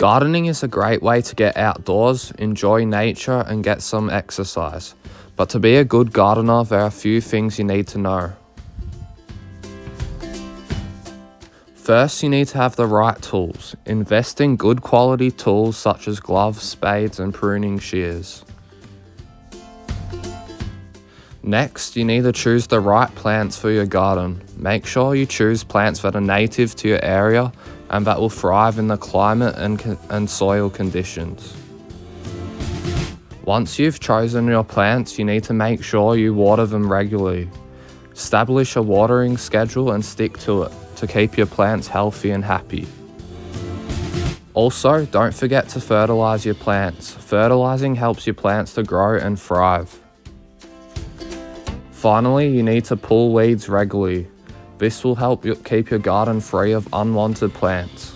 Gardening is a great way to get outdoors, enjoy nature and get some exercise. But to be a good gardener, there are a few things you need to know. First, you need to have the right tools. Invest in good quality tools such as gloves, spades and pruning shears. Next, you need to choose the right plants for your garden. Make sure you choose plants that are native to your area and that will thrive in the climate and soil conditions. Once you've chosen your plants, you need to make sure you water them regularly. Establish a watering schedule and stick to it to keep your plants healthy and happy. Also, don't forget to fertilize your plants. Fertilizing helps your plants to grow and thrive. Finally, you need to pull weeds regularly. This will help you keep your garden free of unwanted plants.